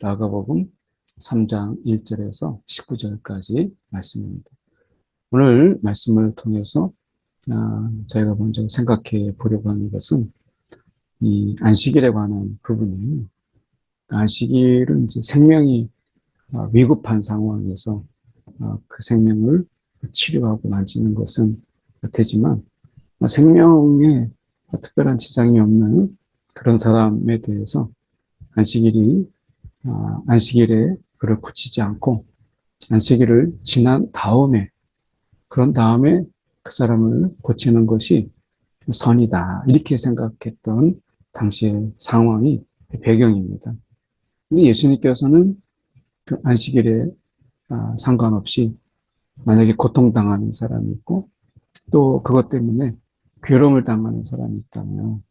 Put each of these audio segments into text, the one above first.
마가복음 3장 1절에서 19절까지 말씀입니다. 오늘 말씀을 통해서 저희가 먼저 생각해 보려고 하는 것은 이 안식일에 관한 부분이에요. 안식일은 이제 생명이 위급한 상황에서 그 생명을 치료하고 만지는 것은 되지만 생명에 특별한 지장이 없는 그런 사람에 대해서 안식일에 그를 고치지 않고 안식일을 지난 다음에 그런 다음에 그 사람을 고치는 것이 선이다 이렇게 생각했던 당시의 상황이 배경입니다. 근데 예수님께서는 그 안식일에 상관없이 만약에 고통당하는 사람이 있고 또 그것 때문에 괴로움을 당하는 사람이 있다면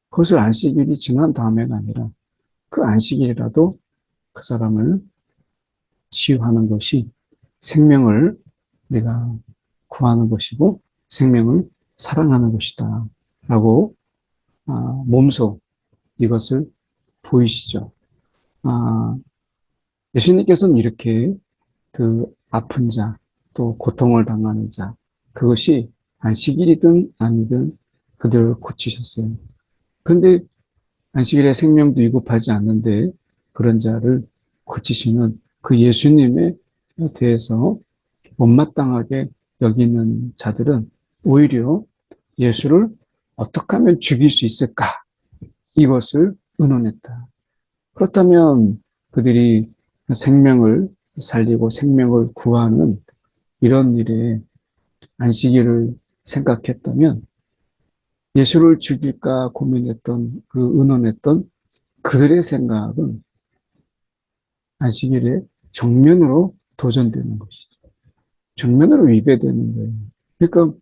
그것을 안식일이 지난 다음에가 아니라 그 안식일이라도 그 사람을 치유하는 것이 생명을 내가 구하는 것이고 생명을 사랑하는 것이다 라고 몸소 이것을 보이시죠. 예수님께서는 이렇게 그 아픈 자, 또 고통을 당하는 자, 그것이 안식일이든 아니든 그들을 고치셨어요. 그런데 안식일에 생명도 위급하지 않는데 그런 자를 고치시는 그 예수님에 대해서 못마땅하게 여기는 자들은 오히려 예수를 어떻게 하면 죽일 수 있을까? 이것을 의논했다. 그렇다면 그들이 생명을 살리고 생명을 구하는 이런 일에 안식일을 생각했다면 예수를 죽일까 고민했던 의논했던 그들의 생각은 안식일에 정면으로 도전되는 것이죠. 정면으로 위배되는 거예요. 그러니까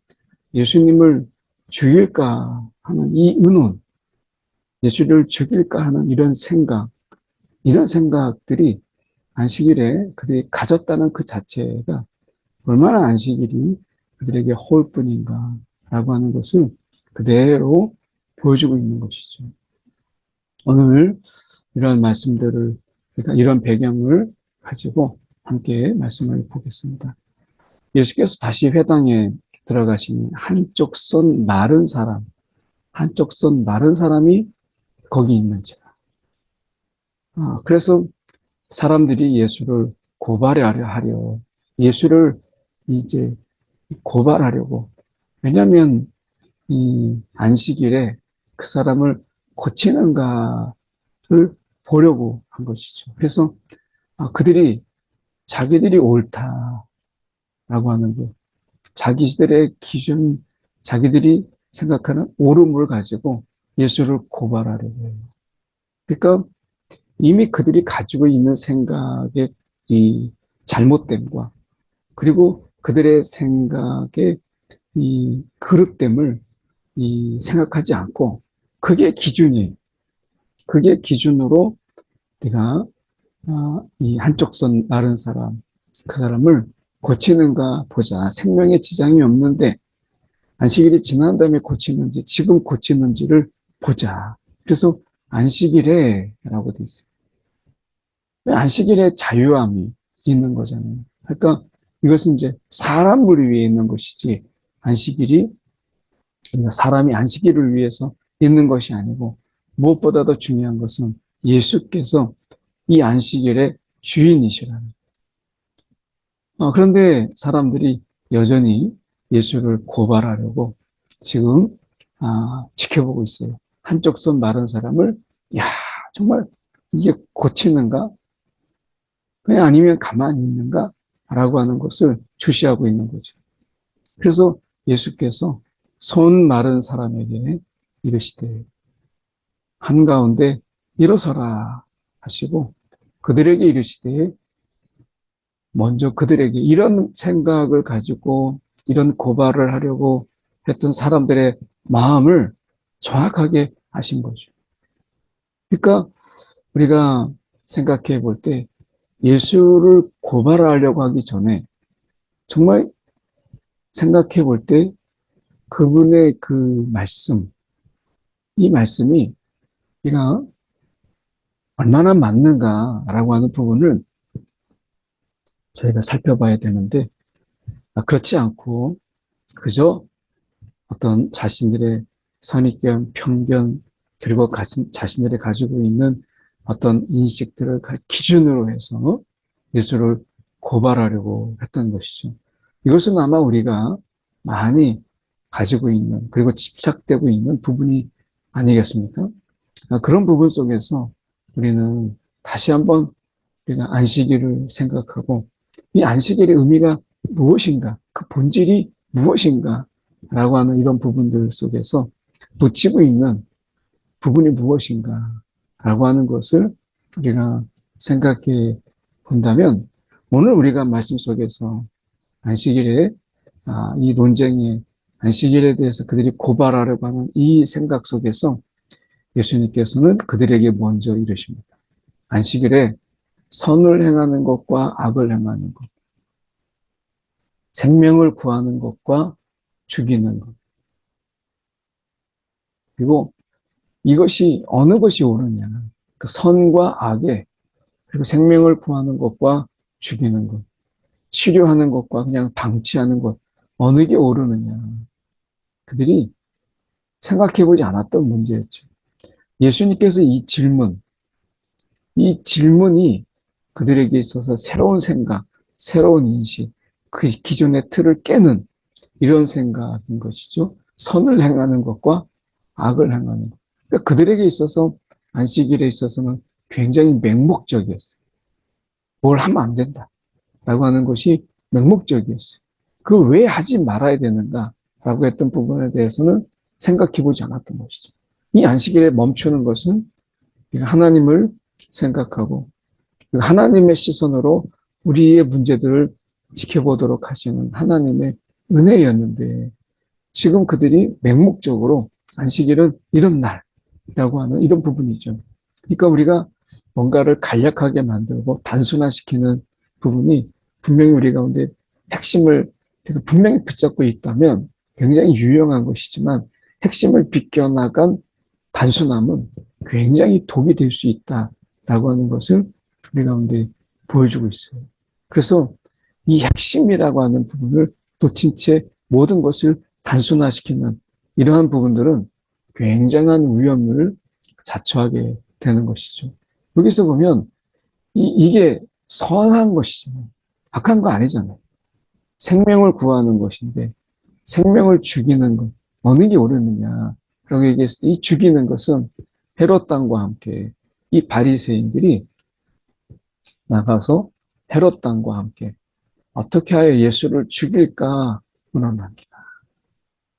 예수님을 죽일까 하는 이 의논, 예수를 죽일까 하는 이런 생각들이 안식일에 그들이 가졌다는 그 자체가 얼마나 안식일이 그들에게 허울 뿐인가라고 하는 것을 그대로 보여주고 있는 것이죠. 오늘 이런 말씀들을, 그러니까 이런 배경을 가지고 함께 말씀을 보겠습니다. 예수께서 다시 회당에 들어가시니 한쪽 손 마른 사람이 거기 있는지라. 그래서 사람들이 예수를 고발하려 예수를 이제 고발하려고. 왜냐하면 이 안식일에 그 사람을 고치는가를 보려고 한 것이죠. 그래서 그들이 자기들이 옳다라고 하는 것, 자기들의 기준, 자기들이 생각하는 옳음을 가지고 예수를 고발하려고 해요. 그러니까 이미 그들이 가지고 있는 생각의 이 잘못됨과 그리고 그들의 생각의 이 그릇됨을 생각하지 않고 그게 기준이에요. 그게 기준으로 우리가 이 한쪽 손 마른 사람, 그 사람을 고치는가 보자. 생명에 지장이 없는데 안식일이 지난 다음에 고치는지 지금 고치는지를 보자. 그래서 안식일에 라고 돼 있어요. 안식일에 자유함이 있는 거잖아요. 그러니까 이것은 이제 사람을 위해 있는 것이지 안식일이 사람이 안식일을 위해서 있는 것이 아니고 무엇보다도 중요한 것은 예수께서 이 안식일의 주인이시라는. 그런데 사람들이 여전히 예수를 고발하려고 지금 지켜보고 있어요. 한쪽 손 마른 사람을 야 정말 이게 고치는가? 그냥 아니면 가만히 있는가? 라고 하는 것을 주시하고 있는 거죠. 그래서 예수께서 손 마른 사람에게 이르시되 한가운데 일어서라 하시고 그들에게 이르시되 먼저 그들에게 이런 생각을 가지고 이런 고발을 하려고 했던 사람들의 마음을 정확하게 하신 거죠. 그러니까 우리가 생각해 볼 때 예수를 고발하려고 하기 전에 정말 생각해 볼 때 그분의 그 말씀, 이 말씀이 우리가 얼마나 맞는가라고 하는 부분을 저희가 살펴봐야 되는데, 그렇지 않고 그저 어떤 자신들의 선입견, 편견, 그리고 자신들이 가지고 있는 어떤 인식들을 기준으로 해서 예수를 고발하려고 했던 것이죠. 이것은 아마 우리가 많이 가지고 있는, 그리고 집착되고 있는 부분이 아니겠습니까? 그런 부분 속에서 우리는 다시 한번 우리가 안식일을 생각하고, 이 안식일의 의미가 무엇인가, 그 본질이 무엇인가 라고 하는 이런 부분들 속에서 놓치고 있는 부분이 무엇인가 라고 하는 것을 우리가 생각해 본다면, 오늘 우리가 말씀 속에서 안식일의 이 논쟁에, 안식일에 대해서 그들이 고발하려고 하는 이 생각 속에서 예수님께서는 그들에게 먼저 이르십니다. 안식일에 선을 행하는 것과 악을 행하는 것, 생명을 구하는 것과 죽이는 것, 그리고 이것이 어느 것이 옳으냐, 그 선과 악에, 그리고 생명을 구하는 것과 죽이는 것, 치료하는 것과 그냥 방치하는 것, 어느 게 옳으느냐, 그들이 생각해보지 않았던 문제였죠. 예수님께서 이 질문이 그들에게 있어서 새로운 생각, 새로운 인식, 그 기존의 틀을 깨는 이런 생각인 것이죠. 선을 행하는 것과 악을 행하는 것. 그러니까 그들에게 있어서 안식일에 있어서는 굉장히 맹목적이었어요. 뭘 하면 안 된다라고 하는 것이 맹목적이었어요. 그 왜 하지 말아야 되는가라고 했던 부분에 대해서는 생각해 보지 않았던 것이죠. 이 안식일에 멈추는 것은 하나님을 생각하고 하나님의 시선으로 우리의 문제들을 지켜보도록 하시는 하나님의 은혜였는데, 지금 그들이 맹목적으로 안식일은 이런 날이라고 하는 이런 부분이죠. 그러니까 우리가 뭔가를 간략하게 만들고 단순화시키는 부분이 분명히 우리 가운데 핵심을 분명히 붙잡고 있다면 굉장히 유용한 것이지만, 핵심을 비껴나간 단순함은 굉장히 독이 될 수 있다라고 하는 것을 우리 가운데 보여주고 있어요. 그래서 이 핵심이라고 하는 부분을 놓친 채 모든 것을 단순화시키는 이러한 부분들은 굉장한 위험을 자초하게 되는 것이죠. 여기서 보면 이게 선한 것이잖아요. 악한 거 아니잖아요. 생명을 구하는 것인데 생명을 죽이는 것, 어느 게 옳으느냐 라고 얘기했을 때, 이 죽이는 것은 헤롯 왕과 함께 이 바리새인들이 나가서 헤롯 왕과 함께 어떻게 하여 예수를 죽일까 논합니다.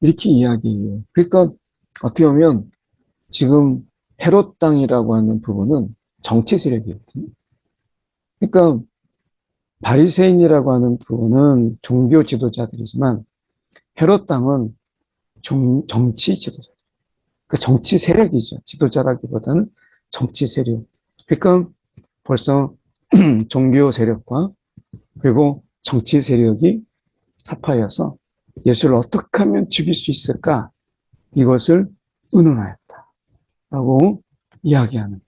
이렇게 이야기해요. 그러니까 어떻게 보면 지금 헤롯 당이라고 하는 부분은 정치 세력이거든요. 그러니까 바리새인이라고 하는 부분은 종교 지도자들이지만 헤롯 당은 정치 지도자. 그 정치 세력이죠. 지도자라기보다는 정치 세력. 그러니까 벌써 종교 세력과 그리고 정치 세력이 합하여서 예수를 어떻게 하면 죽일 수 있을까? 이것을 의논하였다라고 이야기하는.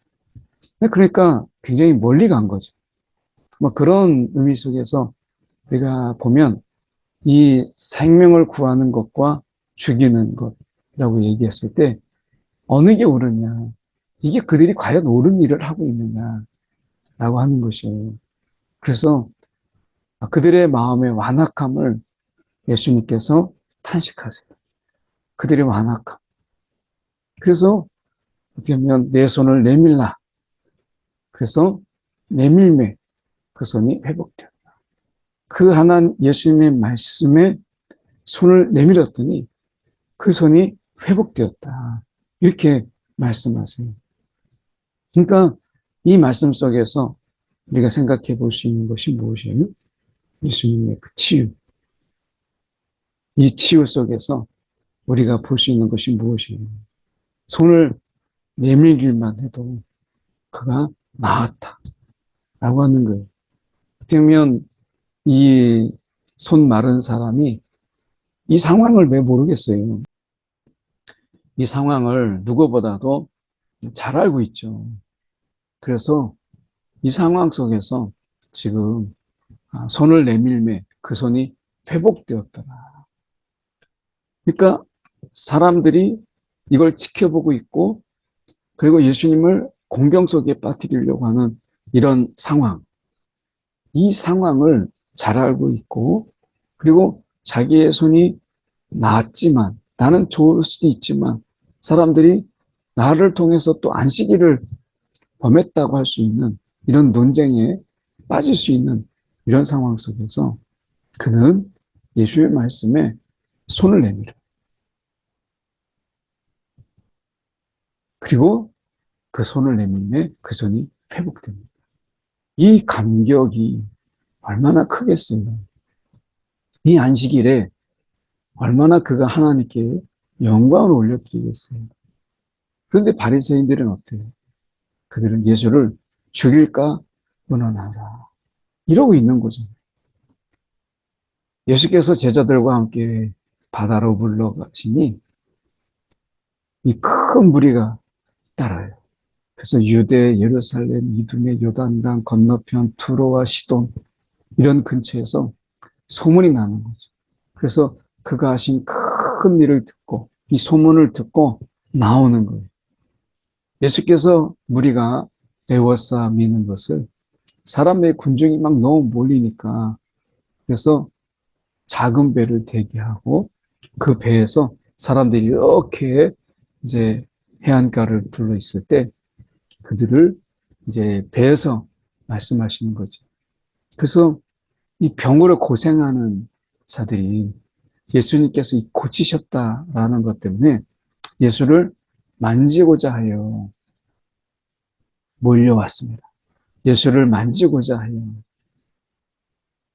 그러니까 굉장히 멀리 간 거죠. 뭐 그런 의미 속에서 우리가 보면 이 생명을 구하는 것과 죽이는 것이라고 얘기했을 때 어느 게 옳으냐, 이게 그들이 과연 옳은 일을 하고 있느냐라고 하는 것이에요. 그래서 그들의 마음의 완악함을 예수님께서 탄식하세요. 그들의 완악함. 그래서 어떻게 보면 내 손을 내밀라. 그래서 내밀매 그 손이 회복되었다. 그 예수님의 말씀에 손을 내밀었더니 그 손이 회복되었다. 이렇게 말씀하세요. 그러니까 이 말씀 속에서 우리가 생각해 볼 수 있는 것이 무엇이에요? 예수님의 그 치유. 이 치유 속에서 우리가 볼 수 있는 것이 무엇이에요? 손을 내밀기만 해도 그가 나았다. 라고 하는 거예요. 어떻게 보면 이 손 마른 사람이 이 상황을 왜 모르겠어요. 이 상황을 누구보다도 잘 알고 있죠. 그래서 이 상황 속에서 지금 손을 내밀매 그 손이 회복되었더라. 그러니까 사람들이 이걸 지켜보고 있고 그리고 예수님을 공경 속에 빠뜨리려고 하는 이런 상황, 이 상황을 잘 알고 있고 그리고 자기의 손이 나았지만 나는 좋을 수도 있지만 사람들이 나를 통해서 또 안식일을 범했다고 할 수 있는 이런 논쟁에 빠질 수 있는 이런 상황 속에서 그는 예수의 말씀에 손을 내밀어. 그리고 그 손을 내밀매 그 손이 회복됩니다. 이 감격이 얼마나 크겠어요. 이 안식일에 얼마나 그가 하나님께 영광을 올려드리겠어요. 그런데 바리새인들은 어때요? 그들은 예수를 죽일까 원하나라. 이러고 있는 거죠. 예수께서 제자들과 함께 바다로 물러가시니 이 큰 무리가 따라요. 그래서 유대, 예루살렘, 이두메, 요단강 건너편 투로와 시돈 이런 근처에서 소문이 나는 거죠. 그래서 그가 하신 큰 일을 듣고 이 소문을 듣고 나오는 거예요. 예수께서 무리가 에워싸 미는 것을 사람의 군중이 막 너무 몰리니까 그래서 작은 배를 대기하고 그 배에서 사람들이 이렇게 이제 해안가를 둘러 있을 때 그들을 이제 배에서 말씀하시는 거죠. 그래서 이 병으로 고생하는 자들이 예수님께서 고치셨다라는 것 때문에 예수를 만지고자 하여 몰려왔습니다. 예수를 만지고자 하여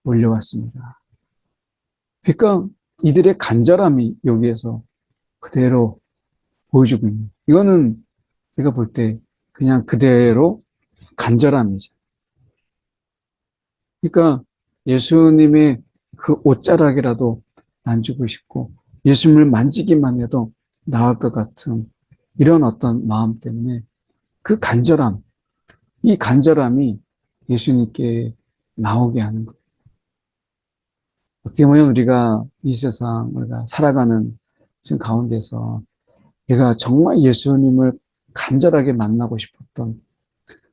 몰려왔습니다. 그러니까 이들의 간절함이 여기에서 그대로 보여주고 있는. 이거는 제가 볼 때 그냥 그대로 간절함이죠. 그러니까 예수님의 그 옷자락이라도 만지고 싶고 예수님을 만지기만 해도 나을 것 같은 이런 어떤 마음 때문에 그 간절함, 이 간절함이 예수님께 나오게 하는 거예요. 어떻게 보면 우리가 이 세상 우리가 살아가는 지금 가운데서 내가 정말 예수님을 간절하게 만나고 싶었던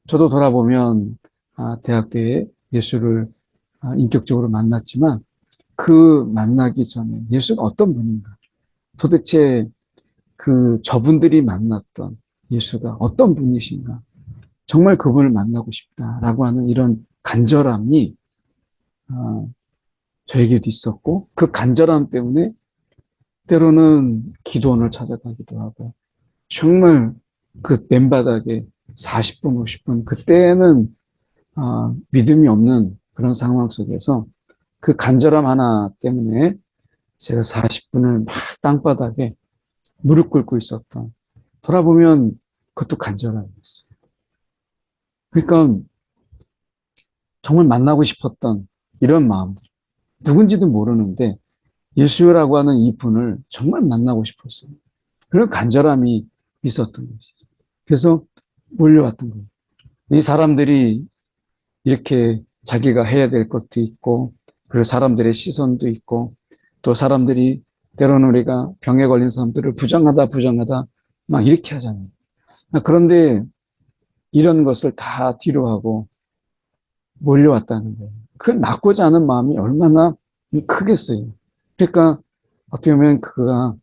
저도 돌아보면 대학 때에 예수를 인격적으로 만났지만 그 만나기 전에 예수가 어떤 분인가 도대체 그 저분들이 만났던 예수가 어떤 분이신가 정말 그분을 만나고 싶다라고 하는 이런 간절함이 저에게도 있었고 그 간절함 때문에 때로는 기도원을 찾아가기도 하고 정말 그 맨바닥에 40분, 50분 그때는 믿음이 없는 그런 상황 속에서 그 간절함 하나 때문에 제가 40분을 막 땅바닥에 무릎 꿇고 있었던 돌아보면 그것도 간절함이었어요. 그러니까 정말 만나고 싶었던 이런 마음들 누군지도 모르는데 예수라고 하는 이 분을 정말 만나고 싶었어요. 그런 간절함이 있었던 것이죠. 그래서 몰려왔던 거예요. 이 사람들이 이렇게 자기가 해야 될 것도 있고 그리고 사람들의 시선도 있고 또 사람들이 때로는 우리가 병에 걸린 사람들을 부정하다 막 이렇게 하잖아요. 그런데 이런 것을 다 뒤로 하고 몰려왔다는 거예요. 그 낫고자 하는 마음이 얼마나 크겠어요. 그러니까 어떻게 보면 그가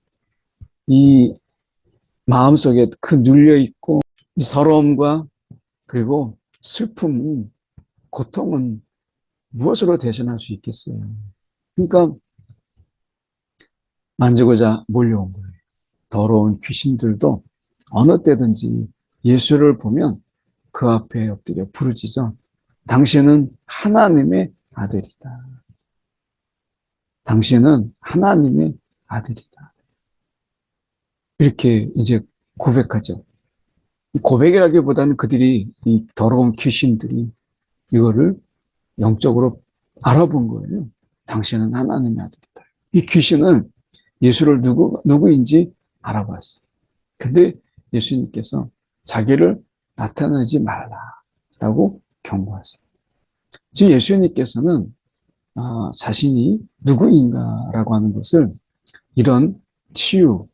이 마음속에 그 눌려있고 이 서러움과 그리고 슬픔, 고통은 무엇으로 대신할 수 있겠어요? 그러니까 만지고자 몰려온 거예요. 더러운 귀신들도 어느 때든지 예수를 보면 그 앞에 엎드려 부르짖어 당신은 하나님의 아들이다. 당신은 하나님의 아들이다. 이렇게 이제 고백하죠. 고백이라기보다는 그들이 이 더러운 귀신들이 이거를 영적으로 알아본 거예요. 당신은 하나님의 아들이다. 이 귀신은 예수를 누구인지 알아봤어요. 근데 예수님께서 자기를 나타내지 말라. 라고 경고하세요. 지금 예수님께서는 자신이 누구인가라고 하는 것을 이런 치유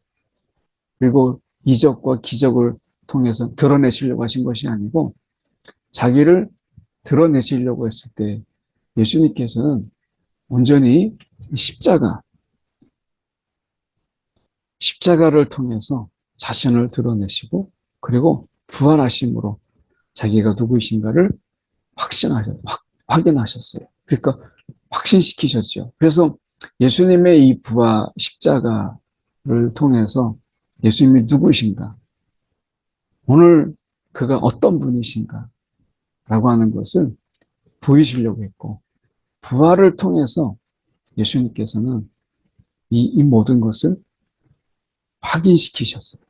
그리고 이적과 기적을 통해서 드러내시려고 하신 것이 아니고 자기를 드러내시려고 했을 때 예수님께서는 온전히 십자가를 통해서 자신을 드러내시고 그리고 부활하심으로 자기가 누구이신가를 확인하셨어요. 그러니까 확신시키셨죠. 그래서 예수님의 이 부활 십자가를 통해서 예수님이 누구신가, 오늘 그가 어떤 분이신가 라고 하는 것을 보이시려고 했고 부활을 통해서 예수님께서는 이 모든 것을 확인시키셨어요.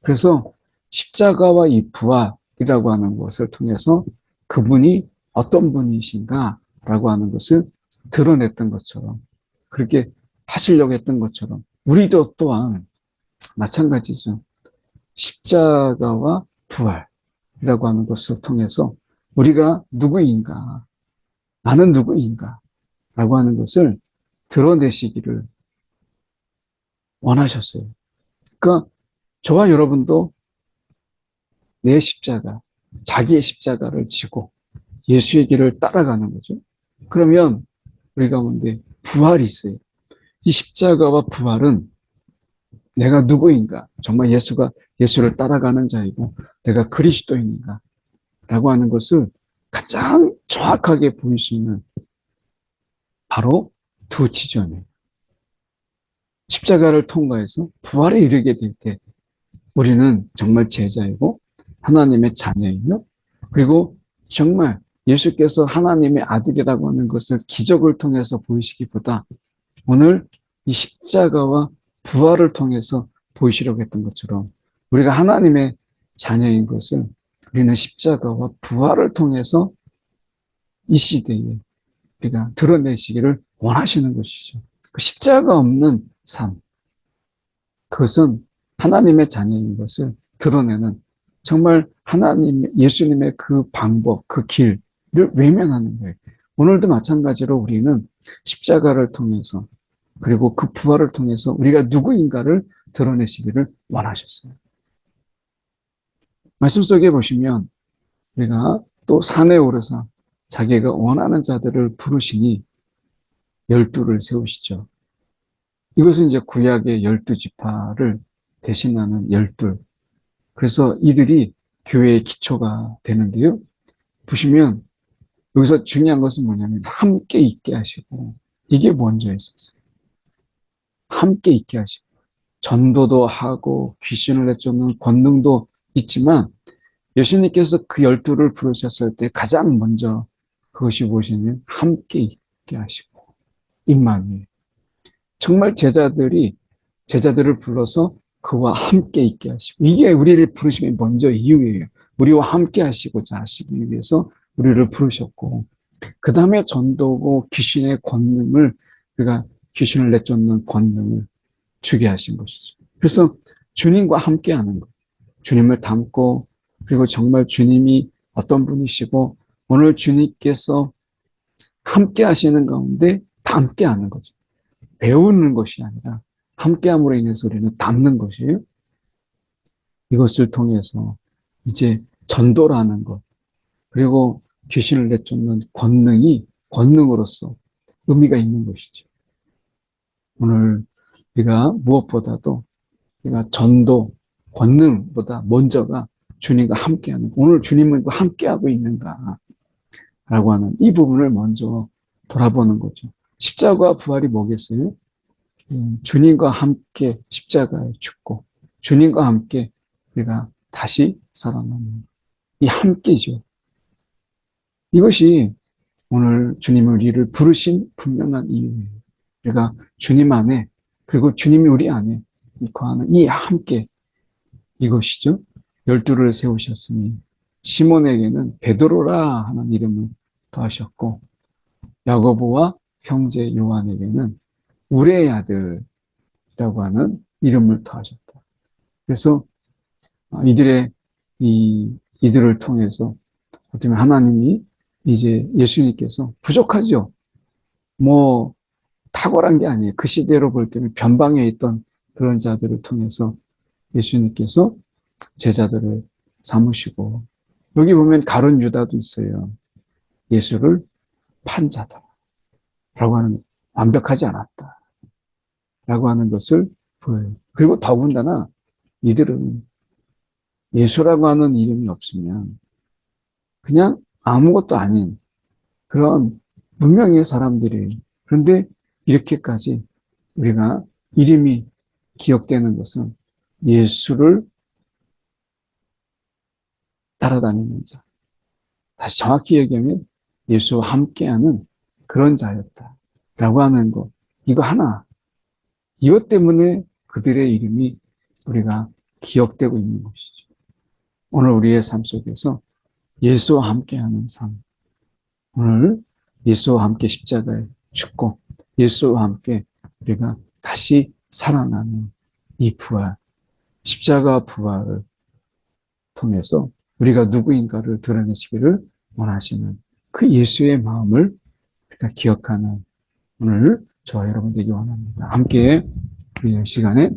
그래서 십자가와 이 부활이라고 하는 것을 통해서 그분이 어떤 분이신가 라고 하는 것을 드러냈던 것처럼 그렇게 하시려고 했던 것처럼 우리도 또한 마찬가지죠. 십자가와 부활이라고 하는 것을 통해서 우리가 누구인가, 나는 누구인가 라고 하는 것을 드러내시기를 원하셨어요. 그러니까 저와 여러분도 내 십자가, 자기의 십자가를 지고 예수의 길을 따라가는 거죠. 그러면 우리 가운데 부활이 있어요. 이 십자가와 부활은 내가 누구인가, 정말 예수를 따라가는 자이고 내가 그리스도인인가 라고 하는 것을 가장 정확하게 보일 수 있는 바로 두 지점이에요. 십자가를 통과해서 부활에 이르게 될 때 우리는 정말 제자이고 하나님의 자녀이며 그리고 정말 예수께서 하나님의 아들이라고 하는 것을 기적을 통해서 보이시기보다 오늘 이 십자가와 부활을 통해서 보이시려고 했던 것처럼 우리가 하나님의 자녀인 것을 우리는 십자가와 부활을 통해서 이 시대에 우리가 드러내시기를 원하시는 것이죠. 그 십자가 없는 삶, 그것은 하나님의 자녀인 것을 드러내는 정말 예수님의 그 방법, 그 길을 외면하는 거예요. 오늘도 마찬가지로 우리는 십자가를 통해서 그리고 그 부활을 통해서 우리가 누구인가를 드러내시기를 원하셨어요. 말씀 속에 보시면 우리가 또 산에 오르사 자기가 원하는 자들을 부르시니 12를 세우시죠. 이것은 이제 구약의 12지파를 대신하는 12. 그래서 이들이 교회의 기초가 되는데요. 보시면 여기서 중요한 것은 뭐냐면 함께 있게 하시고 이게 먼저 있었어요. 함께 있게 하시고 전도도 하고 귀신을 내쫓는 권능도 있지만 예수님께서 그 12를 부르셨을 때 가장 먼저 그것이 무엇이냐면 함께 있게 하시고 임마누엘. 정말 제자들을 불러서 그와 함께 있게 하시고 이게 우리를 부르심의 먼저 이유예요. 우리와 함께 하시고자 하시기 위해서 우리를 부르셨고 그 다음에 전도고 귀신의 권능을 우리가 귀신을 내쫓는 권능을 주게 하신 것이죠. 그래서 주님과 함께 하는 것, 주님을 닮고 그리고 정말 주님이 어떤 분이시고 오늘 주님께서 함께 하시는 가운데 닮게 하는 거죠. 배우는 것이 아니라 함께함으로 인해서 우리는 닮는 것이에요. 이것을 통해서 이제 전도라는 것 그리고 귀신을 내쫓는 권능으로서 의미가 있는 것이죠. 오늘 우리가 무엇보다도 우리가 전도, 권능보다 먼저가 주님과 함께하는 오늘 주님과 함께하고 있는가 라고 하는 이 부분을 먼저 돌아보는 거죠. 십자가와 부활이 뭐겠어요? 주님과 함께 십자가에 죽고 주님과 함께 우리가 다시 살아나는 이 함께죠. 이것이 오늘 주님이 우리를 부르신 분명한 이유예요. 우리가 주님 안에 그리고 주님이 우리 안에 거하는 이 함께 이것이죠. 12를 세우셨으니 시몬에게는 베드로라 하는 이름을 더하셨고 야고보와 형제 요한에게는 우레의 아들이라고 하는 이름을 더하셨다. 그래서 이들을 통해서 어쩌면 하나님이 이제 예수님께서 부족하죠. 뭐 탁월한 게 아니에요. 그 시대로 볼 때는 변방에 있던 그런 자들을 통해서 예수님께서 제자들을 삼으시고, 여기 보면 가룟 유다도 있어요. 예수를 판 자다라고 하는, 완벽하지 않았다라고 하는 것을 보여요. 그리고 더군다나 이들은 예수라고 하는 이름이 없으면 그냥 아무것도 아닌 그런 무명의 사람들이, 그런데 이렇게까지 우리가 이름이 기억되는 것은 예수를 따라다니는 자, 다시 정확히 얘기하면 예수와 함께하는 그런 자였다라고 하는 것, 이거 하나, 이것 때문에 그들의 이름이 우리가 기억되고 있는 것이죠. 오늘 우리의 삶 속에서 예수와 함께하는 삶, 오늘 예수와 함께 십자가에 죽고 예수와 함께 우리가 다시 살아나는 이 부활, 십자가 부활을 통해서 우리가 누구인가를 드러내시기를 원하시는 그 예수의 마음을 우리가 기억하는 오늘 저와 여러분 되기 원합니다. 함께 우리의 시간에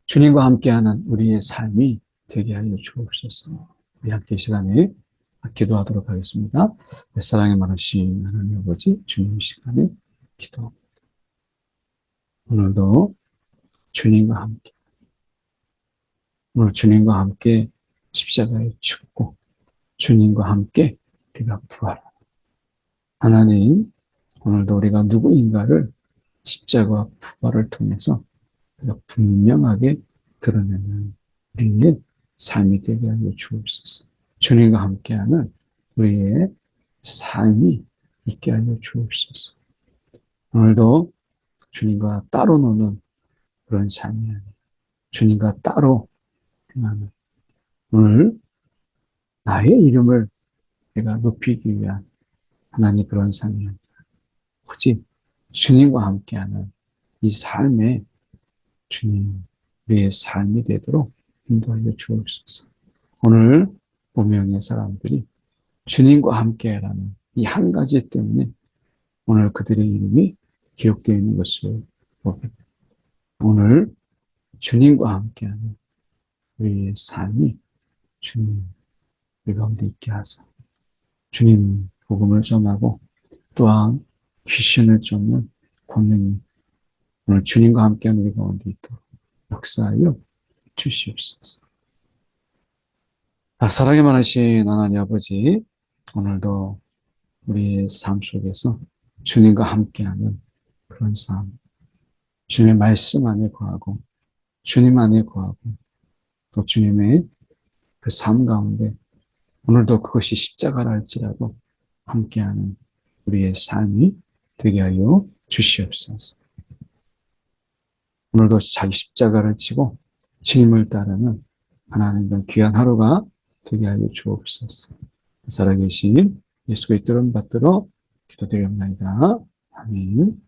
주님과 함께하는 우리의 삶이 되게 하여 주옵소서. 우리 함께 시간에 기도하도록 하겠습니다. 사랑에 많으신 하나님 아버지, 주님 시간에 기도합니다. 오늘도 주님과 함께, 오늘 주님과 함께 십자가에 죽고 주님과 함께 우리가 부활하는 하나님, 오늘도 우리가 누구인가를 십자가와 부활을 통해서 우리가 분명하게 드러내는 우리의 삶이 되게 하여 주옵소서. 주님과 함께하는 우리의 삶이 있게 하여 주옵소서. 오늘도 주님과 따로 노는 그런 삶이 아니라 주님과 따로 행하는, 오늘 나의 이름을 내가 높이기 위한 하나님 그런 삶이 아니라 오직 주님과 함께하는 이 삶에 주님 우리의 삶이 되도록 인도하여 주옵소서. 오늘 보명의 사람들이 주님과 함께라는 이 한 가지 때문에 오늘 그들의 이름이 기록되어 있는 것을 보게 됩니다. 오늘 주님과 함께하는 우리의 삶이 주님 우리 가운데 있게 하사 주님 복음을 전하고 또한 귀신을 쫓는 권능이 오늘 주님과 함께하는 우리 가운데 있도록 역사하여 주시옵소서. 사랑에 많으신 하나님 아버지, 오늘도 우리의 삶 속에서 주님과 함께하는 그런 삶, 주님의 말씀 안에 거하고 주님 안에 거하고 또 주님의 그 삶 가운데 오늘도 그것이 십자가라 할지라도 함께하는 우리의 삶이 되게 하여 주시옵소서. 오늘도 자기 십자가를 지고 주님을 따르는 하나님의 귀한 하루가 되게 하여 주옵소서. 살아계신 예수 그리스도를 받들어 기도드립니다. 아멘.